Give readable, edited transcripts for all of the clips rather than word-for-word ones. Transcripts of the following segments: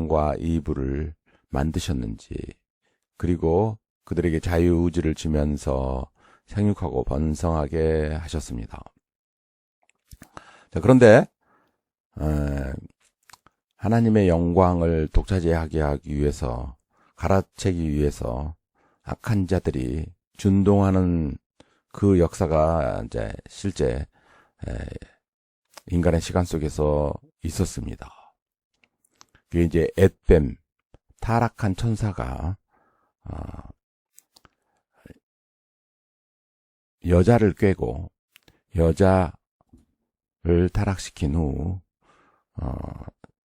아담과 이브를 만드셨는지, 그리고 그들에게 자유의지를 주면서 생육하고 번성하게 하셨습니다. 자, 그런데 하나님의 영광을 독차지하게 하기 위해서, 갈아채기 위해서 악한 자들이 준동하는 그 역사가 이제 실제 인간의 시간 속에서 있었습니다. 그게 이제 앳뱀, 타락한 천사가 여자를 꿰고 여자를 타락시킨 후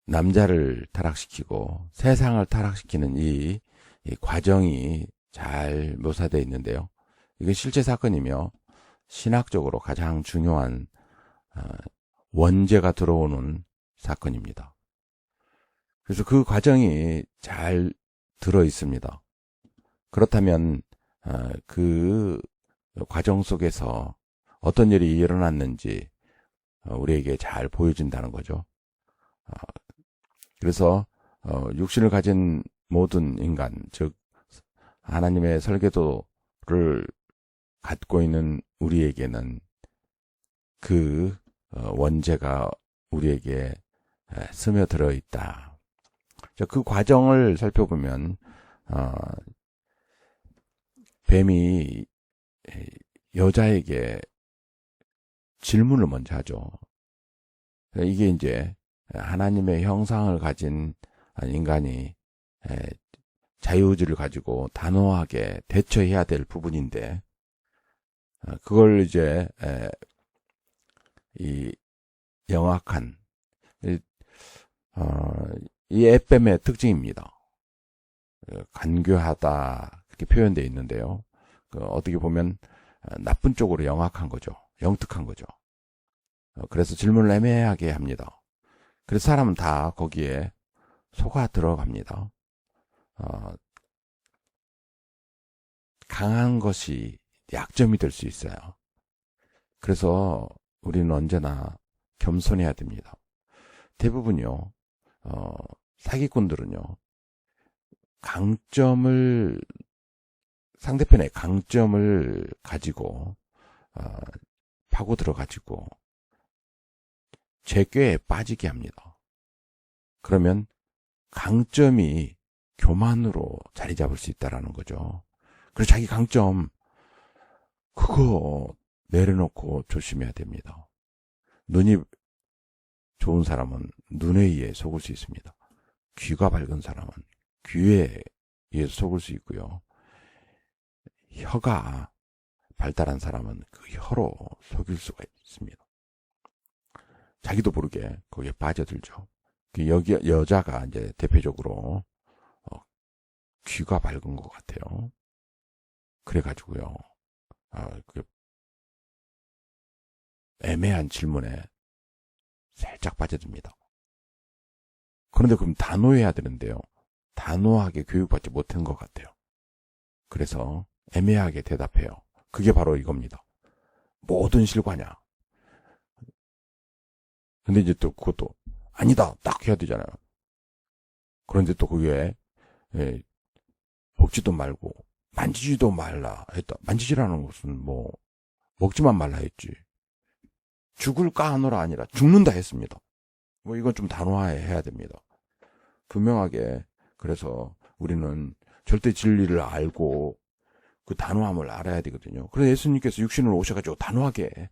남자를 타락시키고 세상을 타락시키는 이 과정이 잘 묘사되어 있는데요. 이게 실제 사건이며 신학적으로 가장 중요한 원죄가 들어오는 사건입니다. 그래서 그 과정이 잘 들어 있습니다. 그렇다면 그 과정 속에서 어떤 일이 일어났는지 우리에게 잘 보여준다는 거죠. 그래서 육신을 가진 모든 인간, 즉 하나님의 설계도를 갖고 있는 우리에게는 그 원죄가 우리에게 스며들어 있다. 그 과정을 살펴보면 뱀이 여자에게 질문을 먼저 하죠. 이게 이제 하나님의 형상을 가진 인간이 자유의지를 가지고 단호하게 대처해야 될 부분인데, 그걸 이제 이 영악한 이 앳뱀의 특징입니다. 간교하다 이렇게 표현되어 있는데요. 어떻게 보면 나쁜 쪽으로 영악한 거죠. 영특한 거죠. 그래서 질문을 애매하게 합니다. 그래서 사람은 다 거기에 속아 들어갑니다. 강한 것이 약점이 될 수 있어요. 그래서 우리는 언제나 겸손해야 됩니다. 대부분요, 사기꾼들은요, 상대편의 강점을 가지고, 파고 들어가지고, 제 꾀에 빠지게 합니다. 그러면 강점이 교만으로 자리 잡을 수 있다는 거죠. 그래서 자기 강점, 그거 내려놓고 조심해야 됩니다. 눈이 좋은 사람은 눈에 의해 속을 수 있습니다. 귀가 밝은 사람은 귀에 의해서 속을 수 있고요. 혀가 발달한 사람은 그 혀로 속일 수가 있습니다. 자기도 모르게 거기에 빠져들죠. 여기 여자가 이제 대표적으로 귀가 밝은 것 같아요. 그래가지고요, 그 애매한 질문에 살짝 빠져듭니다. 그런데 그럼 단호해야 되는데요, 단호하게 교육받지 못한 것 같아요. 그래서 애매하게 대답해요. 그게 바로 이겁니다. 뭐든 실과냐. 근데 이제 또 그것도 아니다 딱 해야 되잖아요. 그런데 또 그게 먹지도 말고 만지지도 말라 했다. 만지지라는 것은 뭐 먹지만 말라 했지. 죽을까 하노라 아니라 죽는다 했습니다. 뭐 이건 좀 단호해야 됩니다. 분명하게. 그래서 우리는 절대 진리를 알고 그 단호함을 알아야 되거든요. 그래서 예수님께서 육신으로 오셔가지고 단호하게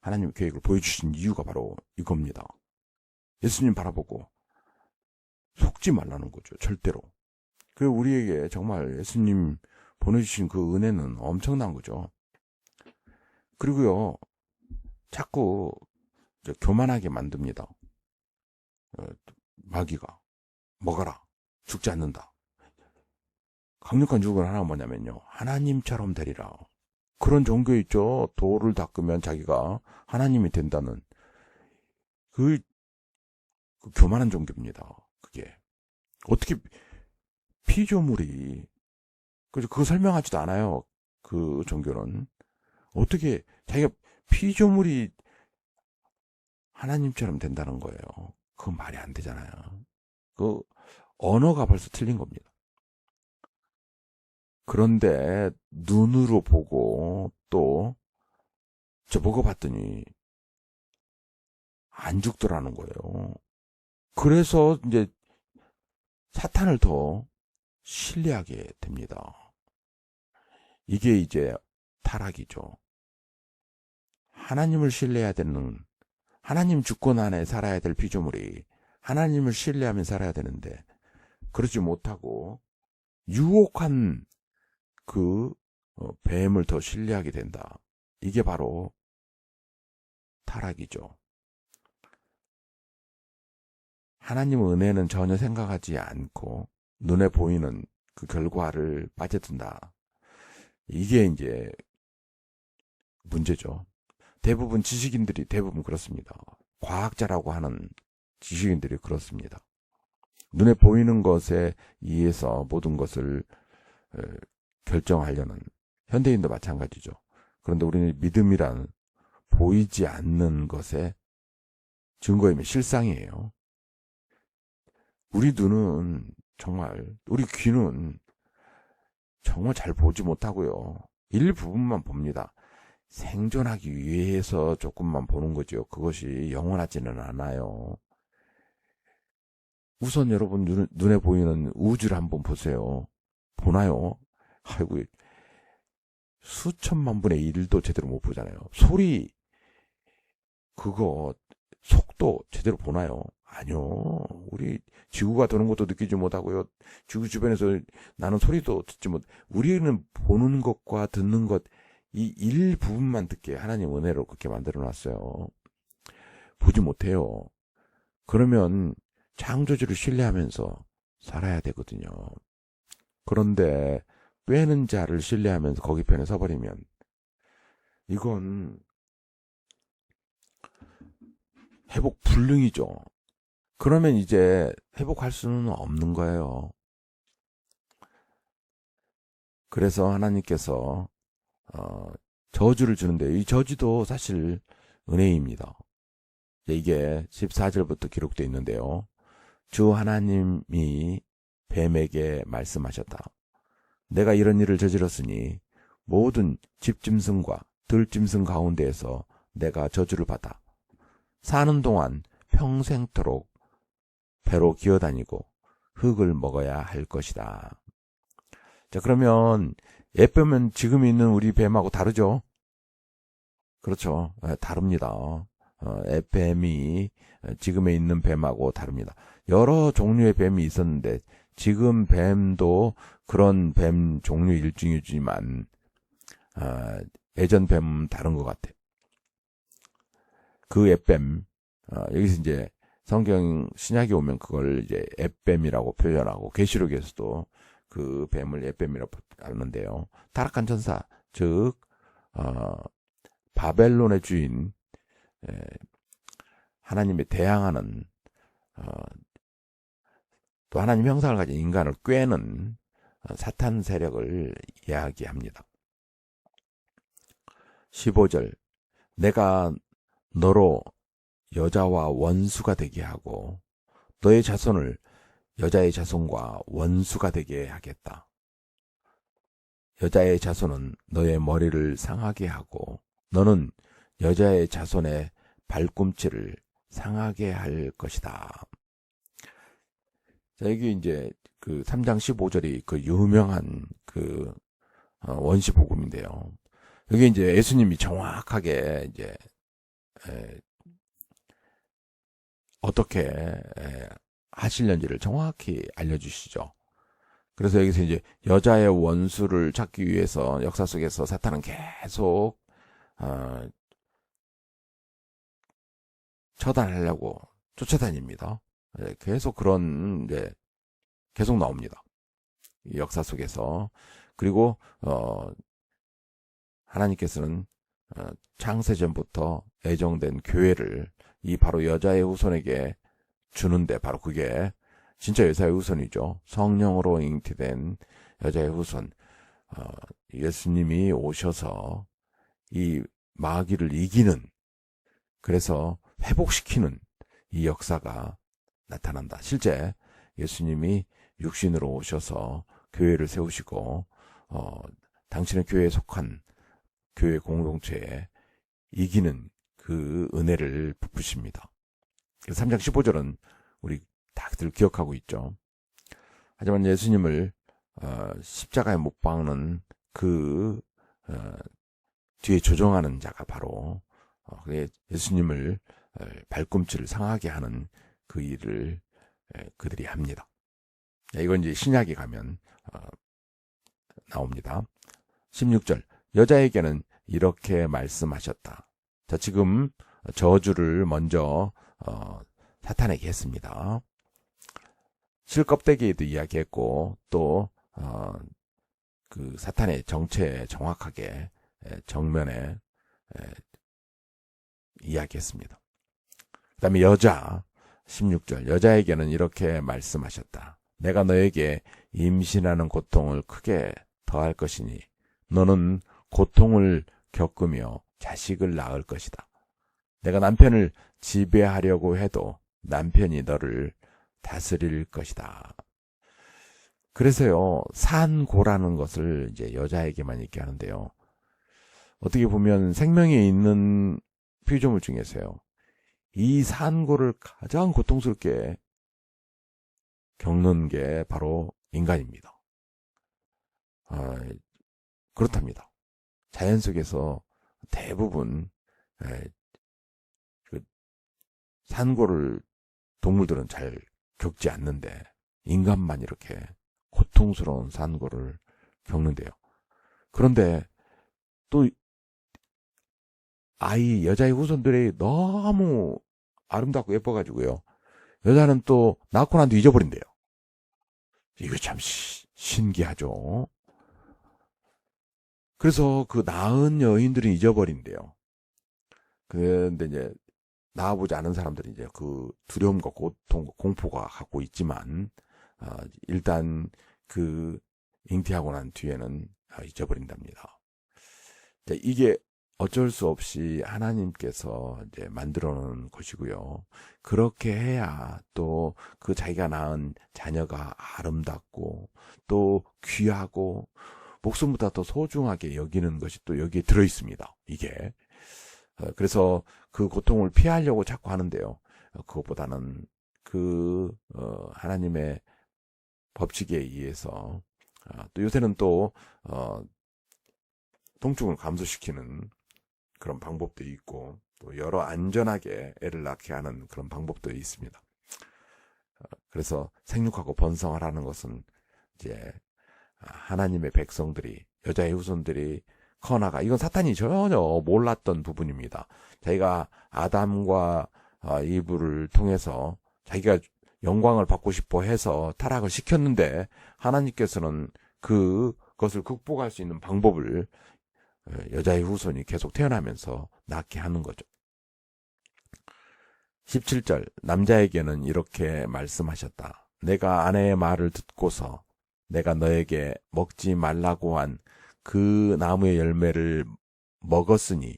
하나님의 계획을 보여주신 이유가 바로 이겁니다. 예수님 바라보고 속지 말라는 거죠. 절대로. 그 우리에게 정말 예수님 보내주신 그 은혜는 엄청난 거죠. 그리고요, 자꾸 교만하게 만듭니다. 마귀가 먹어라, 죽지 않는다. 강력한 유혹은 하나가 뭐냐면요, 하나님처럼 되리라. 그런 종교 있죠. 돌을 닦으면 자기가 하나님이 된다는 그 교만한 종교입니다. 그게 어떻게 피조물이, 그거 설명하지도 않아요. 그 종교는 어떻게 자기가 피조물이 하나님처럼 된다는 거예요. 그건 말이 안 되잖아요. 언어가 벌써 틀린 겁니다. 그런데 눈으로 보고 또 저보고 봤더니 안 죽더라는 거예요. 그래서 이제 사탄을 더 신뢰하게 됩니다. 이게 이제 타락이죠. 하나님을 신뢰해야 되는, 하나님 주권 안에 살아야 될 피조물이 하나님을 신뢰하며 살아야 되는데 그러지 못하고 유혹한 그 뱀을 더 신뢰하게 된다. 이게 바로 타락이죠. 하나님의 은혜는 전혀 생각하지 않고 눈에 보이는 그 결과를 빠져든다. 이게 이제 문제죠. 대부분 지식인들이 대부분 그렇습니다. 과학자라고 하는 지식인들이 그렇습니다. 눈에 보이는 것에 의해서 모든 것을 결정하려는 현대인도 마찬가지죠. 그런데 우리는 믿음이란 보이지 않는 것의 증거이며 실상이에요. 우리 눈은 정말, 우리 귀는 정말 잘 보지 못하고요. 일부분만 봅니다. 생존하기 위해서 조금만 보는 거죠. 그것이 영원하지는 않아요. 우선 여러분 눈에 보이는 우주를 한번 보세요. 보나요? 아이고, 수천만 분의 1도 제대로 못 보잖아요. 소리, 그거, 속도 제대로 보나요? 아니요. 우리 지구가 도는 것도 느끼지 못하고요. 지구 주변에서 나는 소리도 듣지 못. 우리는 보는 것과 듣는 것, 이 일부분만 듣게 하나님 은혜로 그렇게 만들어 놨어요. 보지 못해요. 그러면 창조주를 신뢰하면서 살아야 되거든요. 그런데 꿰는 자를 신뢰하면서 거기 편에 서버리면 이건 회복 불능이죠. 그러면 이제 회복할 수는 없는 거예요. 그래서 하나님께서 저주를 주는데 이 저주도 사실 은혜입니다. 이게 14절부터 기록되어 있는데요. 주 하나님이 뱀에게 말씀하셨다. 내가 이런 일을 저질렀으니 모든 집짐승과 들짐승 가운데에서 내가 저주를 받아 사는 동안 평생토록 배로 기어다니고 흙을 먹어야 할 것이다. 자, 그러면 뱀은 지금 있는 우리 뱀하고 다르죠? 그렇죠. 다릅니다. 뱀이 지금에 있는 뱀하고 다릅니다. 여러 종류의 뱀이 있었는데 지금 뱀도 그런 뱀 종류 일종이지만 예전 뱀은 다른 것 같아요. 그 앱뱀, 여기서 이제 성경 신약에 오면 그걸 이제 앱뱀이라고 표현하고 계시록에서도 그 뱀을 앱뱀이라고 하는데요. 타락한 천사, 즉 바벨론의 주인, 하나님에 대항하는 또 하나님 형상을 가진 인간을 꿰는 사탄 세력을 이야기합니다. 15절 내가 너로 여자와 원수가 되게 하고 너의 자손을 여자의 자손과 원수가 되게 하겠다. 여자의 자손은 너의 머리를 상하게 하고 너는 여자의 자손의 발꿈치를 상하게 할 것이다. 자, 여기 이제 그 3장 15절이 그 유명한 그 원시 복음인데요. 여기 이제 예수님이 정확하게 이제 어떻게 하실는지를 정확히 알려주시죠. 그래서 여기서 이제 여자의 원수를 찾기 위해서 역사 속에서 사탄은 계속 처단하려고 쫓아다닙니다. 계속 그런 이제 계속 나옵니다. 이 역사 속에서. 그리고 하나님께서는 창세전부터 애정된 교회를 이 바로 여자의 후손에게 주는데 바로 그게 진짜 여자의 후손이죠. 성령으로 잉태된 여자의 후손. 예수님이 오셔서 이 마귀를 이기는, 그래서 회복시키는 이 역사가 나타난다. 실제 예수님이 육신으로 오셔서 교회를 세우시고 당신의 교회에 속한 교회 공동체에 이기는 그 은혜를 베푸십니다. 3장 15절은 우리 다들 기억하고 있죠. 하지만 예수님을 십자가에 못 박는 그 뒤에 조종하는 자가 바로 예수님을 발꿈치를 상하게 하는 그 일을 그들이 합니다. 이건 이제 신약에 가면 나옵니다. 16절 여자에게는 이렇게 말씀하셨다. 자, 지금 저주를 먼저 사탄에게 했습니다. 실껍데기에도 이야기했고 또 그 사탄의 정체에 정확하게 정면에 이야기했습니다. 그 다음에 여자 16절 여자에게는 이렇게 말씀하셨다. 내가 너에게 임신하는 고통을 크게 더할 것이니 너는 고통을 겪으며 자식을 낳을 것이다. 내가 남편을 지배하려고 해도 남편이 너를 다스릴 것이다. 그래서요, 산고라는 것을 이제 여자에게만 얘기 하는데요. 어떻게 보면 생명에 있는 피조물 중에서요, 이 산고를 가장 고통스럽게 겪는 게 바로 인간입니다. 그렇답니다. 자연 속에서 대부분 그 산고를 동물들은 잘 겪지 않는데 인간만 이렇게 고통스러운 산고를 겪는데요. 그런데 또 여자의 후손들이 너무 아름답고 예뻐가지고요. 여자는 또 낳고 난 뒤 잊어버린대요. 이거 참 신기하죠. 그래서 그 낳은 여인들은 잊어버린대요. 근데 이제 낳아보지 않은 사람들이 이제 그 두려움과 고통, 공포가 갖고 있지만 일단 그 잉태하고 난 뒤에는 잊어버린답니다. 이게 어쩔 수 없이 하나님께서 이제 만들어 놓은 것이고요. 그렇게 해야 또 그 자기가 낳은 자녀가 아름답고 또 귀하고 목숨보다 더 소중하게 여기는 것이 또 여기에 들어 있습니다. 이게. 그래서 그 고통을 피하려고 자꾸 하는데요. 그것보다는 하나님의 법칙에 의해서 또 요새는 또 통증을 감소시키는 그런 방법도 있고 또 여러 안전하게 애를 낳게 하는 그런 방법도 있습니다. 그래서 생육하고 번성을 하는 것은 이제 하나님의 백성들이 여자의 후손들이 커나가 이건 사탄이 전혀 몰랐던 부분입니다. 자기가 아담과 이브를 통해서 자기가 영광을 받고 싶어 해서 타락을 시켰는데 하나님께서는 그것을 극복할 수 있는 방법을 여자의 후손이 계속 태어나면서 낳게 하는 거죠. 17절 남자에게는 이렇게 말씀하셨다. 내가 아내의 말을 듣고서 내가 너에게 먹지 말라고 한 그 나무의 열매를 먹었으니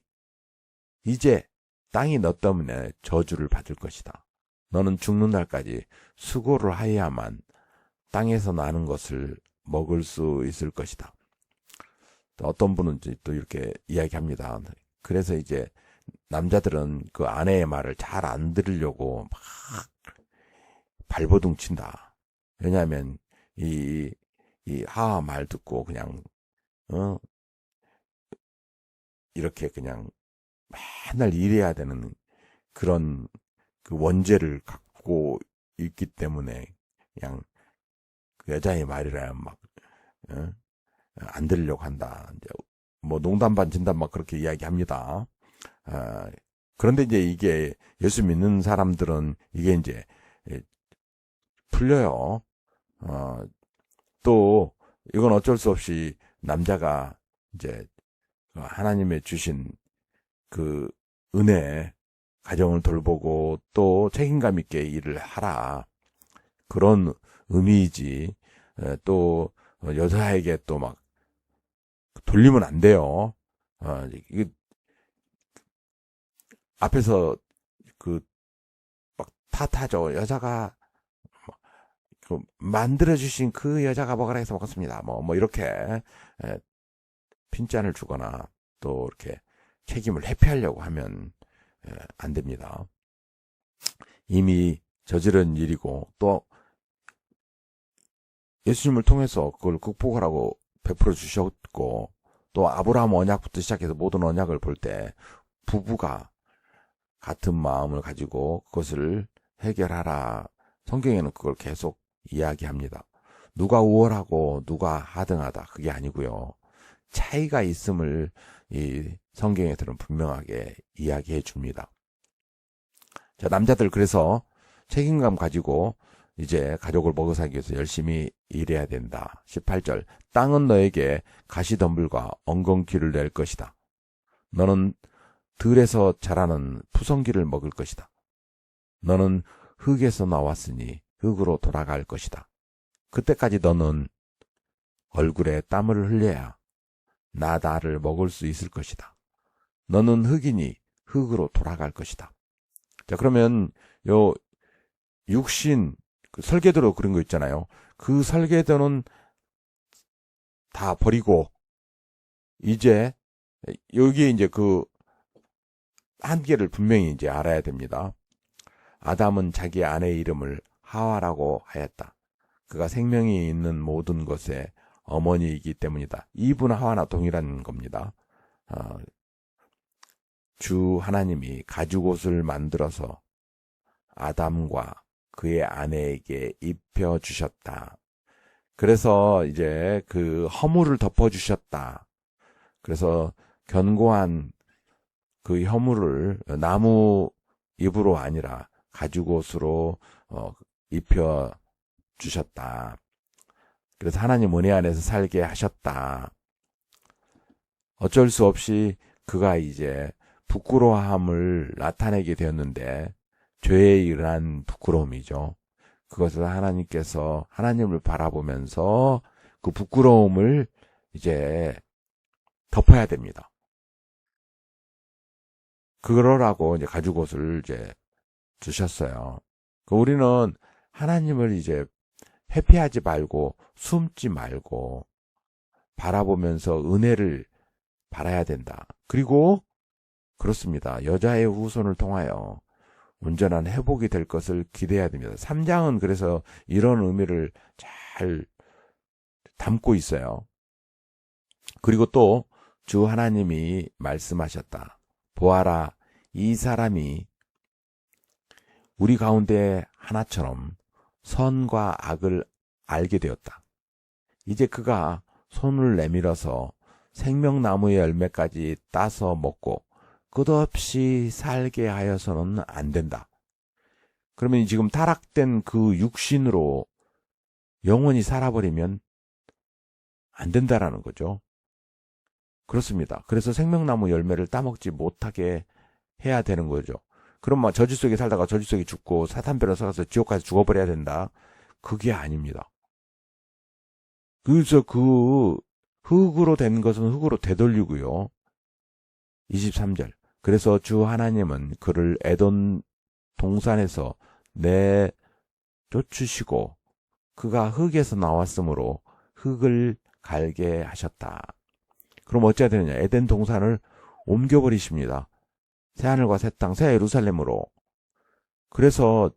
이제 땅이 너 때문에 저주를 받을 것이다. 너는 죽는 날까지 수고를 하여야만 땅에서 나는 것을 먹을 수 있을 것이다. 어떤 분은 또 이렇게 이야기합니다. 그래서 이제 남자들은 그 아내의 말을 잘 안 들으려고 막 발버둥 친다. 왜냐하면 이 하와 말 듣고 그냥 이렇게 그냥 맨날 일해야 되는 그런 그 원죄를 갖고 있기 때문에 그냥 그 여자의 말이라 막 안 들으려고 한다. 이제 뭐 농담 반 진담 막 그렇게 이야기합니다. 그런데 이제 이게 예수 믿는 사람들은 이게 이제 풀려요. 또 이건 어쩔 수 없이 남자가 이제 하나님의 주신 그 은혜, 가정을 돌보고 또 책임감 있게 일을 하라. 그런 의미이지. 또 여자에게 또 막 돌리면 안 돼요. 이게 앞에서 그 막 탓하죠. 여자가 만들어주신 그 여자가 먹으라 해서 먹었습니다. 뭐 이렇게 핀잔을 주거나 또 이렇게 책임을 회피하려고 하면 안 됩니다. 이미 저지른 일이고 또 예수님을 통해서 그걸 극복하라고 베풀어 주셨고 또 아브라함 언약부터 시작해서 모든 언약을 볼 때 부부가 같은 마음을 가지고 그것을 해결하라. 성경에는 그걸 계속 이야기합니다. 누가 우월하고 누가 하등하다 그게 아니고요. 차이가 있음을 이 성경에서는 분명하게 이야기해 줍니다. 자, 남자들 그래서 책임감 가지고 이제 가족을 먹여 살기 위해서 열심히 일해야 된다. 18절 땅은 너에게 가시덤불과 엉겅퀴를 낼 것이다. 너는 들에서 자라는 푸성기를 먹을 것이다. 너는 흙에서 나왔으니 흙으로 돌아갈 것이다. 그때까지 너는 얼굴에 땀을 흘려야 나를 먹을 수 있을 것이다. 너는 흙이니 흙으로 돌아갈 것이다. 자, 그러면 요 육신 그 설계도로 그런 거 있잖아요. 그 설계도는 다 버리고 이제 여기에 이제 그 한계를 분명히 이제 알아야 됩니다. 아담은 자기 아내의 이름을 하와라고 하였다. 그가 생명이 있는 모든 것의 어머니이기 때문이다. 이분 하와나 동일한 겁니다. 주 하나님이 가죽옷을 만들어서 아담과 그의 아내에게 입혀 주셨다. 그래서 이제 그 허물을 덮어 주셨다. 그래서 견고한 그 허물을 나무 잎으로 아니라 가죽옷으로 입혀 주셨다. 그래서 하나님 은혜 안에서 살게 하셨다. 어쩔 수 없이 그가 이제 부끄러움을 나타내게 되었는데 죄에 일어난 부끄러움이죠. 그것을 하나님께서 하나님을 바라보면서 그 부끄러움을 이제 덮어야 됩니다. 그러라고 이제 가죽옷을 이제 주셨어요. 우리는 하나님을 이제 회피하지 말고 숨지 말고 바라보면서 은혜를 바라야 된다. 그리고 그렇습니다. 여자의 후손을 통하여 온전한 회복이 될 것을 기대해야 됩니다. 3장은 그래서 이런 의미를 잘 담고 있어요. 그리고 또 주 하나님이 말씀하셨다. 보아라, 이 사람이 우리 가운데 하나처럼 선과 악을 알게 되었다. 이제 그가 손을 내밀어서 생명나무의 열매까지 따서 먹고 끝없이 살게 하여서는 안 된다. 그러면 지금 타락된 그 육신으로 영원히 살아버리면 안 된다라는 거죠. 그렇습니다. 그래서 생명나무 열매를 따먹지 못하게 해야 되는 거죠. 그럼 저주 속에 살다가 저주 속에 죽고 사탄배로 살아서 지옥 가서 죽어버려야 된다. 그게 아닙니다. 그래서 그 흙으로 된 것은 흙으로 되돌리고요. 23절. 그래서 주 하나님은 그를 에돔 동산에서 내쫓으시고 그가 흙에서 나왔으므로 흙을 갈게 하셨다. 그럼 어찌해야 되느냐? 에덴 동산을 옮겨버리십니다. 새하늘과 새 땅, 새 예루살렘으로. 그래서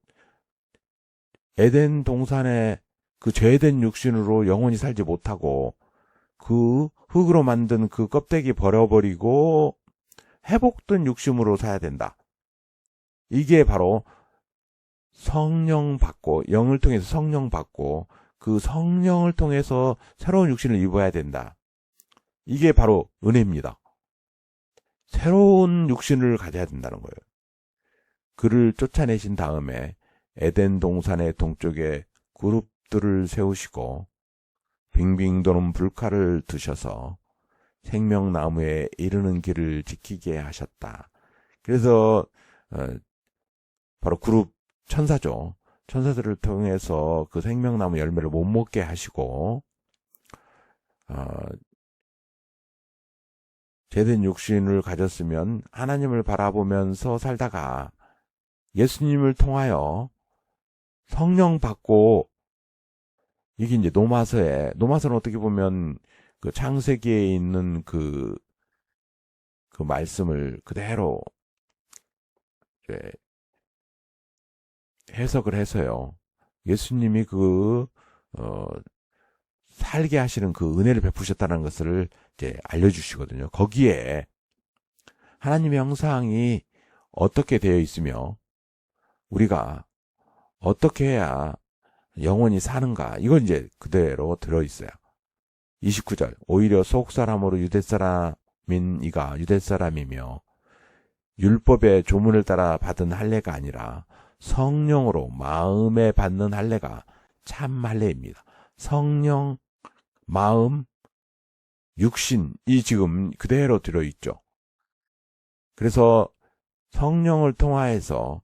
에덴 동산의 그 죄된 육신으로 영원히 살지 못하고 그 흙으로 만든 그 껍데기 버려버리고 회복된 육신으로 살아야 된다. 이게 바로 성령 받고 영을 통해서 성령 받고 그 성령을 통해서 새로운 육신을 입어야 된다. 이게 바로 은혜입니다. 새로운 육신을 가져야 된다는 거예요. 그를 쫓아내신 다음에 에덴 동산의 동쪽에 그룹들을 세우시고 빙빙 도는 불칼을 드셔서 생명나무에 이르는 길을 지키게 하셨다. 그래서 바로 그룹 천사죠. 천사들을 통해서 그 생명나무 열매를 못 먹게 하시고 죄된 육신을 가졌으면 하나님을 바라보면서 살다가 예수님을 통하여 성령 받고 이게 이제 노마서는 어떻게 보면 그 창세기에 있는 그 말씀을 그대로 이제 해석을 해서요. 예수님이 살게 하시는 그 은혜를 베푸셨다는 것을 이제 알려주시거든요. 거기에 하나님의 형상이 어떻게 되어 있으며 우리가 어떻게 해야 영원히 사는가, 이건 이제 그대로 들어있어요. 29절, 오히려 속사람으로 유대사람인 이가 유대사람이며 율법의 조문을 따라 받은 할례가 아니라 성령으로 마음에 받는 할례가 참 할례입니다. 성령, 마음, 육신이 지금 그대로 들어있죠. 그래서 성령을 통하여서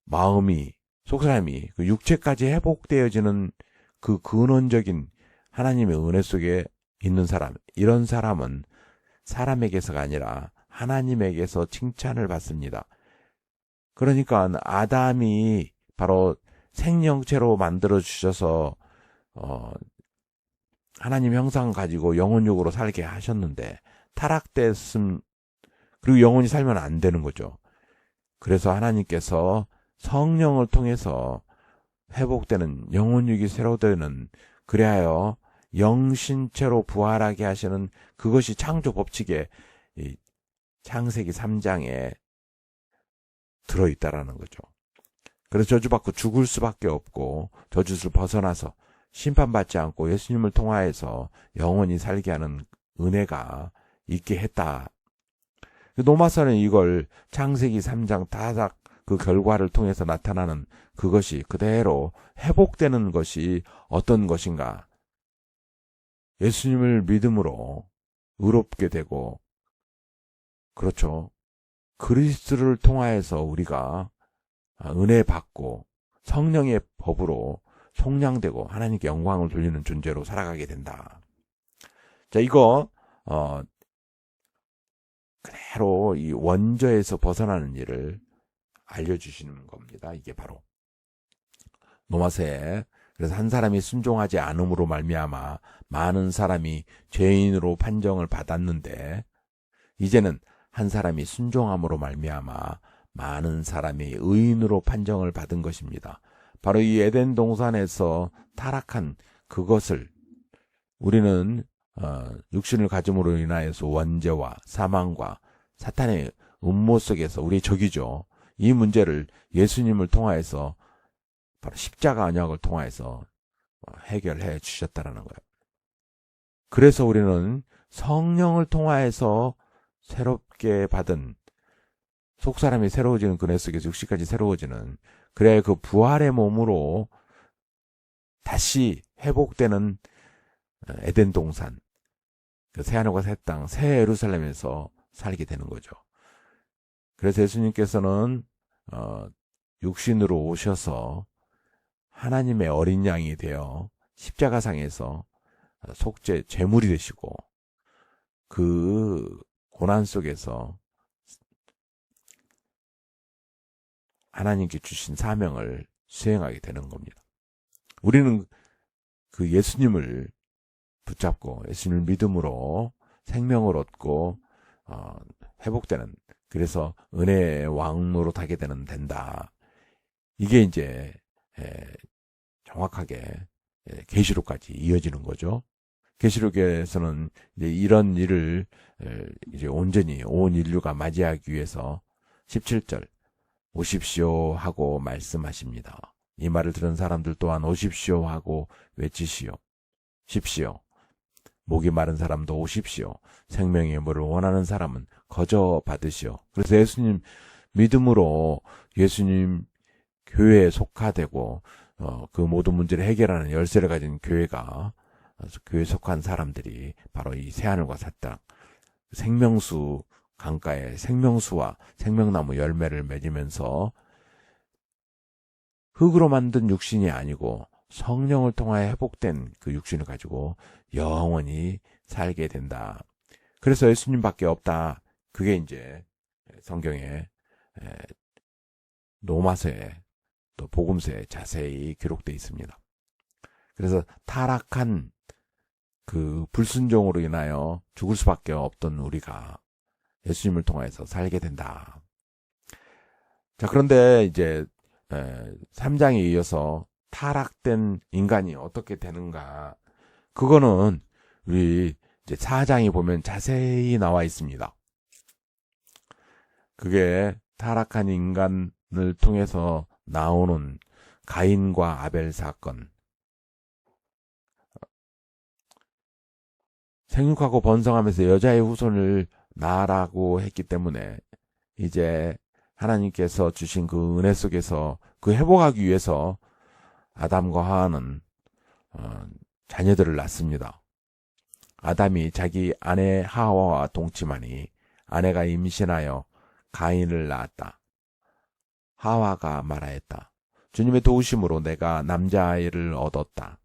마음이, 속사람이 그 육체까지 회복되어지는 그 근원적인 하나님의 은혜 속에 있는 사람, 이런 사람은 사람에게서가 아니라 하나님에게서 칭찬을 받습니다. 그러니까 아담이 바로 생명체로 만들어 주셔서 하나님 형상 가지고 영혼육으로 살게 하셨는데 타락됐음, 그리고 영혼이 살면 안 되는 거죠. 그래서 하나님께서 성령을 통해서 회복되는 영혼육이 새로 되는, 그리하여 영신체로 부활하게 하시는 그것이 창조 법칙에 창세기 3장에 들어있다라는 거죠. 그래서 저주받고 죽을 수밖에 없고 저주를 벗어나서 심판받지 않고 예수님을 통하여서 영원히 살게 하는 은혜가 있게 했다. 노마서는 이걸 창세기 3장 다닥 그 결과를 통해서 나타나는 그것이 그대로 회복되는 것이 어떤 것인가. 예수님을 믿음으로 의롭게 되고, 그렇죠. 그리스도를 통하여서 우리가 은혜 받고 성령의 법으로 속량되고 하나님께 영광을 돌리는 존재로 살아가게 된다. 자, 이거 그대로 이 원저에서 벗어나는 일을 알려주시는 겁니다. 이게 바로 노마서에, 그래서 한 사람이 순종하지 않음으로 말미암아 많은 사람이 죄인으로 판정을 받았는데 이제는 한 사람이 순종함으로 말미암아 많은 사람이 의인으로 판정을 받은 것입니다. 바로 이 에덴 동산에서 타락한 그것을 우리는 육신을 가짐으로 인하여서 원죄와 사망과 사탄의 음모 속에서 우리의 적이죠. 이 문제를 예수님을 통하여서 바로 십자가 언약을 통하여서 해결해 주셨다라는 거예요. 그래서 우리는 성령을 통하여서 새롭게 받은, 속사람이 새로워지는 그네 속에서 육신까지 새로워지는, 그래야 그 부활의 몸으로 다시 회복되는 에덴 동산, 그 새하늘과 새 땅, 새 예루살렘에서 살게 되는 거죠. 그래서 예수님께서는 육신으로 오셔서 하나님의 어린 양이 되어 십자가상에서 속죄 제물이 되시고 그 고난 속에서 하나님께 주신 사명을 수행하게 되는 겁니다. 우리는 그 예수님을 붙잡고 예수님을 믿음으로 생명을 얻고 회복되는, 그래서 은혜의 왕노로 타게 된다. 이게 이제 정확하게 계시록까지 이어지는 거죠. 계시록에서는 이제 이런 일을 이제 온전히 온 인류가 맞이하기 위해서 17절 오십시오 하고 말씀하십니다. 이 말을 들은 사람들 또한 오십시오 하고 외치시오. 십시오. 목이 마른 사람도 오십시오. 생명의 물을 원하는 사람은 거저 받으시오. 그래서 예수님 믿음으로 예수님 교회에 속하되고 그 모든 문제를 해결하는 열쇠를 가진 교회가, 교회에 속한 사람들이 바로 이 새하늘과 새 땅, 생명수 강가에 생명수와 생명나무 열매를 맺으면서 흙으로 만든 육신이 아니고 성령을 통하여 회복된 그 육신을 가지고 영원히 살게 된다. 그래서 예수님밖에 없다. 그게 이제 성경에 로마서에 또 복음서에 자세히 기록되어 있습니다. 그래서 타락한 그 불순종으로 인하여 죽을 수밖에 없던 우리가 예수님을 통해서 살게 된다. 자, 그런데 이제 3장에 이어서 타락된 인간이 어떻게 되는가? 그거는 우리 이제 4장에 보면 자세히 나와 있습니다. 그게 타락한 인간을 통해서 나오는 가인과 아벨 사건. 생육하고 번성하면서 여자의 후손을 낳으라고 했기 때문에 이제 하나님께서 주신 그 은혜 속에서 그 회복하기 위해서 아담과 하와는 자녀들을 낳습니다. 아담이 자기 아내 하와와 동침하니 아내가 임신하여 가인을 낳았다. 하와가 말하였다. 주님의 도우심으로 내가 남자아이를 얻었다.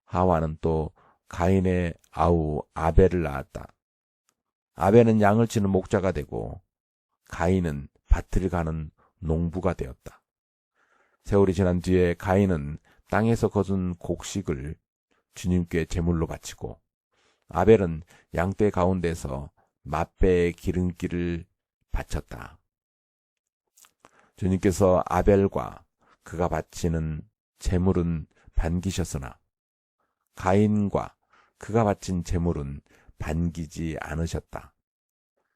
하와는 또 가인의 아우 아벨을 낳았다. 아벨은 양을 치는 목자가 되고 가인은 밭을 가는 농부가 되었다. 세월이 지난 뒤에 가인은 땅에서 거둔 곡식을 주님께 제물로 바치고 아벨은 양떼 가운데서 맛배의 기름기를 바쳤다. 주님께서 아벨과 그가 바치는 제물은 반기셨으나 가인과 그가 바친 제물은 반기지 않으셨다.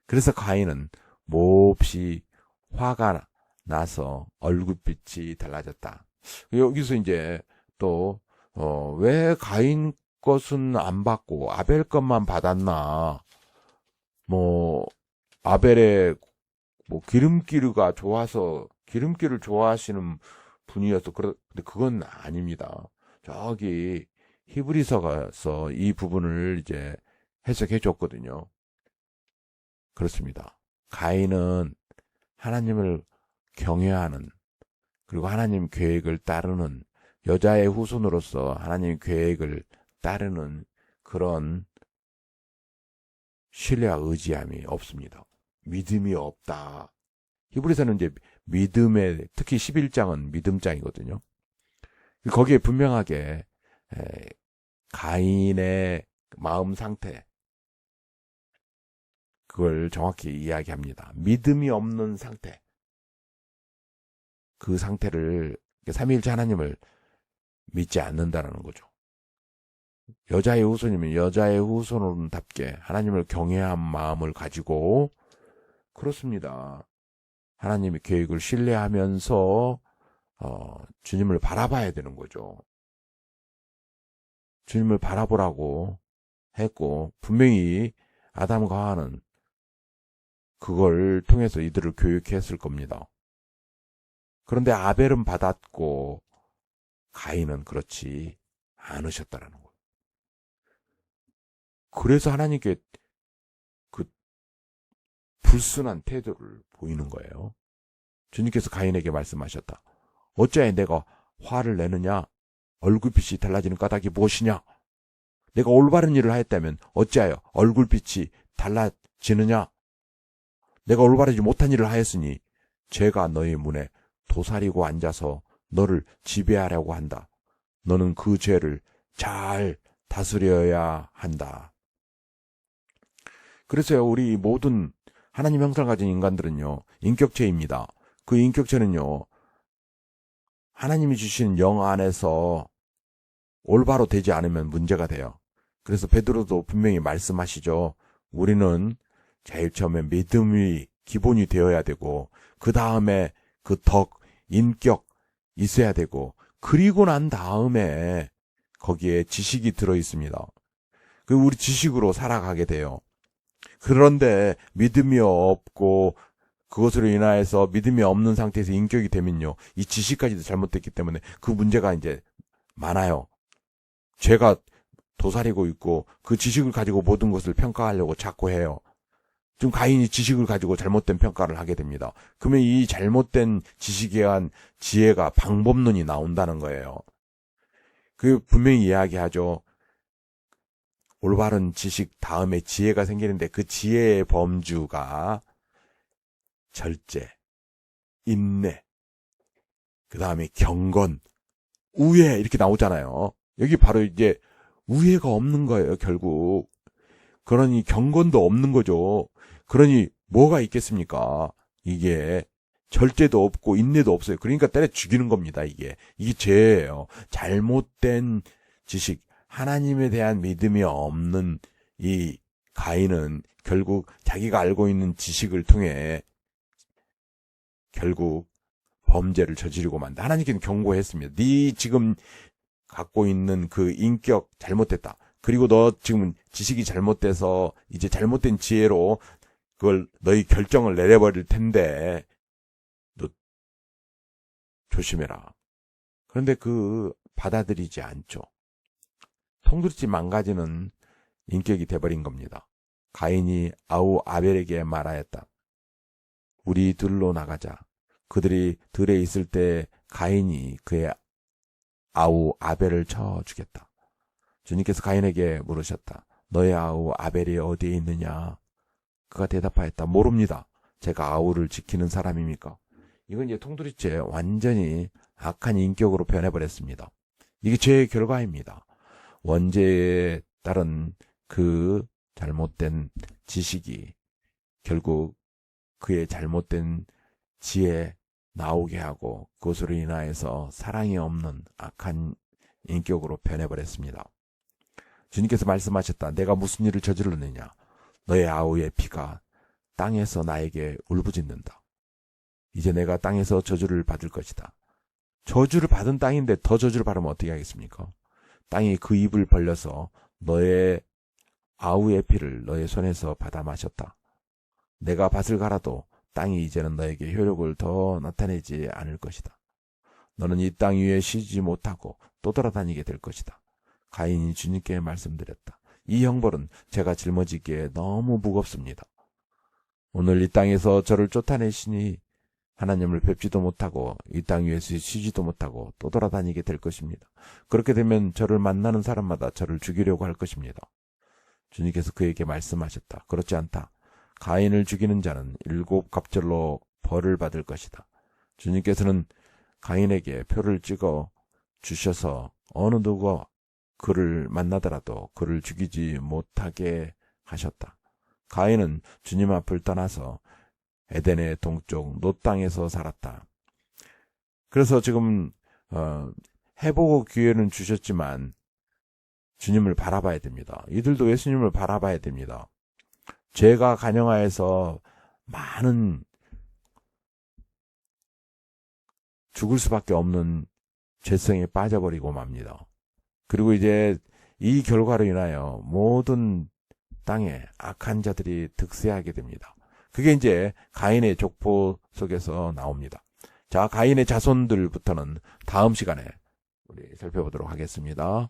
그래서 가인은 몹시 화가 나서 얼굴빛이 달라졌다. 여기서 이제 또 왜 가인 것은 안 받고 아벨 것만 받았나? 아벨의 기름기가 좋아서 기름기를 좋아하시는 분이어서 근데 그건 아닙니다. 저기 히브리서가서 이 부분을 이제 해석해 줬거든요. 그렇습니다. 가인은 하나님을 경외하는 그리고 하나님 계획을 따르는 여자의 후손으로서 하나님 계획을 따르는 그런 신뢰와 의지함이 없습니다. 믿음이 없다. 히브리서는 이제 믿음의 특히 11장은 믿음장이거든요. 거기에 분명하게 가인의 마음 상태 그걸 정확히 이야기합니다. 믿음이 없는 상태. 그 상태를 삼위일체 하나님을 믿지 않는다는 거죠. 여자의 후손이면 여자의 후손답게 하나님을 경외한 마음을 가지고 그렇습니다. 하나님의 계획을 신뢰하면서 주님을 바라봐야 되는 거죠. 주님을 바라보라고 했고 분명히 아담과 하와는 그걸 통해서 이들을 교육했을 겁니다. 그런데 아벨은 받았고 가인은 그렇지 않으셨다라는 거예요. 그래서 하나님께 그 불순한 태도를 보이는 거예요. 주님께서 가인에게 말씀하셨다. 어찌하여 내가 화를 내느냐? 얼굴빛이 달라지는 까닭이 무엇이냐? 내가 올바른 일을 하였다면 어찌하여 얼굴빛이 달라지느냐? 내가 올바르지 못한 일을 하였으니 죄가 너의 문에 도사리고 앉아서 너를 지배하려고 한다. 너는 그 죄를 잘 다스려야 한다. 그래서요, 우리 모든 하나님 형상을 가진 인간들은요, 인격체입니다. 그 인격체는요, 하나님이 주신 영 안에서 올바로 되지 않으면 문제가 돼요. 그래서 베드로도 분명히 말씀하시죠. 우리는 제일 처음에 믿음이 기본이 되어야 되고 그 다음에 그 덕, 인격 있어야 되고 그리고 난 다음에 거기에 지식이 들어 있습니다. 그 우리 지식으로 살아가게 돼요. 그런데 믿음이 없고 그것으로 인하여서 믿음이 없는 상태에서 인격이 되면요. 이 지식까지도 잘못됐기 때문에 그 문제가 이제 많아요. 죄가 도사리고 있고 그 지식을 가지고 모든 것을 평가하려고 자꾸 해요. 지금 가인이 지식을 가지고 잘못된 평가를 하게 됩니다. 그러면 이 잘못된 지식에 의한 지혜가 방법론이 나온다는 거예요. 그 분명히 이야기하죠. 올바른 지식 다음에 지혜가 생기는데 그 지혜의 범주가 절제, 인내, 그 다음에 경건, 우애 이렇게 나오잖아요. 여기 바로 이제 우애가 없는 거예요, 결국. 그러니 경건도 없는 거죠. 그러니 뭐가 있겠습니까? 이게 절제도 없고 인내도 없어요. 그러니까 때려 죽이는 겁니다, 이게. 이게 죄예요. 잘못된 지식, 하나님에 대한 믿음이 없는 이 가인은 결국 자기가 알고 있는 지식을 통해 결국 범죄를 저지르고 만다. 하나님께는 경고했습니다. 네 지금 갖고 있는 그 인격 잘못됐다. 그리고 너 지금 지식이 잘못돼서 이제 잘못된 지혜로 그걸 너희 결정을 내려버릴 텐데 너 조심해라. 그런데 그 받아들이지 않죠. 통두리째 망가지는 인격이 돼버린 겁니다. 가인이 아우 아벨에게 말하였다. 우리 들로 나가자. 그들이 들에 있을 때 가인이 그의 아우 아벨을 쳐 주겠다. 주님께서 가인에게 물으셨다. 너의 아우 아벨이 어디에 있느냐? 그가 대답하였다. 모릅니다. 제가 아우를 지키는 사람입니까? 이건 이제 통두리째 완전히 악한 인격으로 변해버렸습니다. 이게 죄의 결과입니다. 원죄에 따른 그 잘못된 지식이 결국 그의 잘못된 지혜 나오게 하고 그것으로 인하여서 사랑이 없는 악한 인격으로 변해버렸습니다. 주님께서 말씀하셨다. 내가 무슨 일을 저질렀느냐? 너의 아우의 피가 땅에서 나에게 울부짖는다. 이제 내가 땅에서 저주를 받을 것이다. 저주를 받은 땅인데 더 저주를 받으면 어떻게 하겠습니까? 땅이 그 입을 벌려서 너의 아우의 피를 너의 손에서 받아 마셨다. 내가 밭을 갈아도 땅이 이제는 너에게 효력을 더 나타내지 않을 것이다. 너는 이 땅 위에 쉬지 못하고 또 돌아다니게 될 것이다. 가인이 주님께 말씀드렸다. 이 형벌은 제가 짊어지기에 너무 무겁습니다. 오늘 이 땅에서 저를 쫓아내시니 하나님을 뵙지도 못하고 이 땅 위에서 쉬지도 못하고 또 돌아다니게 될 것입니다. 그렇게 되면 저를 만나는 사람마다 저를 죽이려고 할 것입니다. 주님께서 그에게 말씀하셨다. 그렇지 않다. 가인을 죽이는 자는 7 갑절로 벌을 받을 것이다. 주님께서는 가인에게 표를 찍어 주셔서 어느 누가 그를 만나더라도 그를 죽이지 못하게 하셨다. 가인은 주님 앞을 떠나서 에덴의 동쪽 노 땅에서 살았다. 그래서 지금 해보고 기회는 주셨지만 주님을 바라봐야 됩니다. 이들도 예수님을 바라봐야 됩니다. 죄가 간영하여서 많은 죽을 수밖에 없는 죄성에 빠져버리고 맙니다. 그리고 이제 이 결과로 인하여 모든 땅에 악한 자들이 득세하게 됩니다. 그게 이제 가인의 족보 속에서 나옵니다. 자, 가인의 자손들부터는 다음 시간에 우리 살펴보도록 하겠습니다.